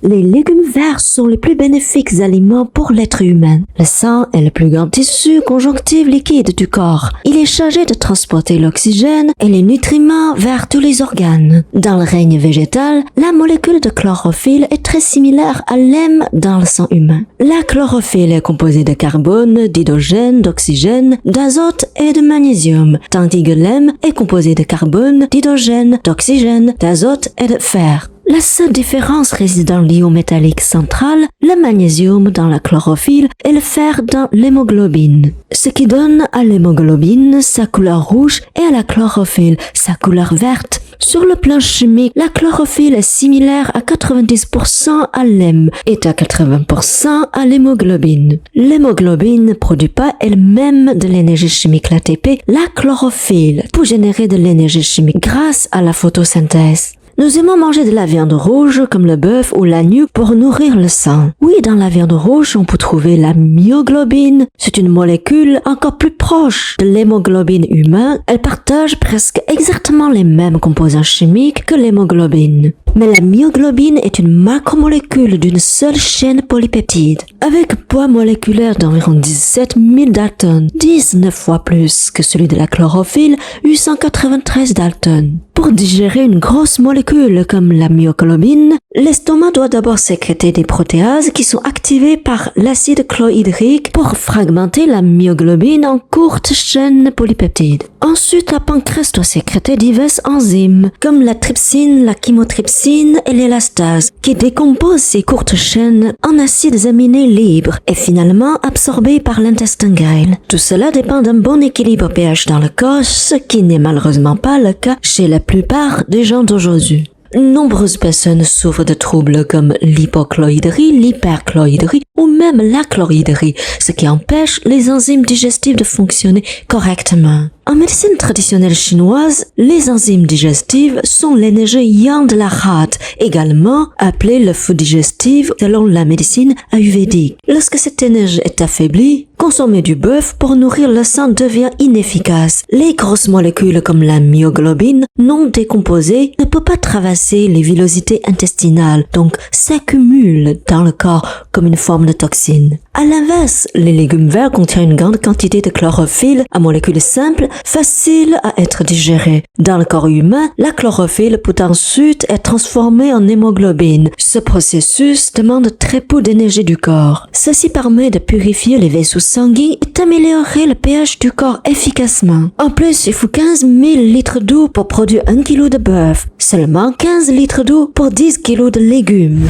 Les légumes verts sont les plus bénéfiques aliments pour l'être humain. Le sang est le plus grand tissu conjonctif liquide du corps. Il est chargé de transporter l'oxygène et les nutriments vers tous les organes. Dans le règne végétal, la molécule de chlorophylle est très similaire à l'hème dans le sang humain. La chlorophylle est composée de carbone, d'hydrogène, d'oxygène, d'azote et de magnésium, tandis que l'hème est composé de carbone, d'hydrogène, d'oxygène, d'azote et de fer. La seule différence réside dans l'ion métallique central, le magnésium dans la chlorophylle et le fer dans l'hémoglobine, ce qui donne à l'hémoglobine sa couleur rouge et à la chlorophylle sa couleur verte. Sur le plan chimique, la chlorophylle est similaire à 90% à l'hème et à 80% à l'hémoglobine. L'hémoglobine ne produit pas elle-même de l'énergie chimique, l'ATP. La chlorophylle peut générer de l'énergie chimique grâce à la photosynthèse. Nous aimons manger de la viande rouge comme le bœuf ou l'agneau pour nourrir le sang. Oui, dans la viande rouge, on peut trouver la myoglobine. C'est une molécule encore plus proche de l'hémoglobine humaine. Elle partage presque exactement les mêmes composants chimiques que l'hémoglobine. Mais la myoglobine est une macromolécule d'une seule chaîne polypeptide, avec un poids moléculaire d'environ 17 000 daltons, 19 fois plus que celui de la chlorophylle, 893 daltons. Pour digérer une grosse molécule comme la myoglobine, l'estomac doit d'abord sécréter des protéases qui sont activées par l'acide chlorhydrique pour fragmenter la myoglobine en courtes chaînes polypeptides. Ensuite, la pancréas doit sécréter diverses enzymes, comme la trypsine, la chymotrypsine et l'élastase, qui décomposent ces courtes chaînes en acides aminés libres et finalement absorbés par l'intestin grêle. Tout cela dépend d'un bon équilibre pH dans le corps, ce qui n'est malheureusement pas le cas chez la plupart des gens d'aujourd'hui. Nombreuses personnes souffrent de troubles comme l'hypochlorhydrie, l'hyperchlorhydrie ou même la chlorhydrie, ce qui empêche les enzymes digestives de fonctionner correctement. En médecine traditionnelle chinoise, les enzymes digestives sont l'énergie yang de la rate, également appelée le feu digestif selon la médecine ayurvédique. Lorsque cette énergie est affaiblie, consommer du bœuf pour nourrir le sang devient inefficace. Les grosses molécules comme la myoglobine non décomposée ne peuvent pas traverser les villosités intestinales, donc s'accumulent dans le corps comme une forme de toxine. À l'inverse, les légumes verts contiennent une grande quantité de chlorophylle à molécules simples, faciles à être digérées. Dans le corps humain, la chlorophylle peut ensuite être transformée en hémoglobine. Ce processus demande très peu d'énergie du corps. Ceci permet de purifier les vaisseaux sanguins et d'améliorer le pH du corps efficacement. En plus, il faut 15 000 litres d'eau pour produire 1 kg de bœuf, seulement 15 litres d'eau pour 10 kg de légumes.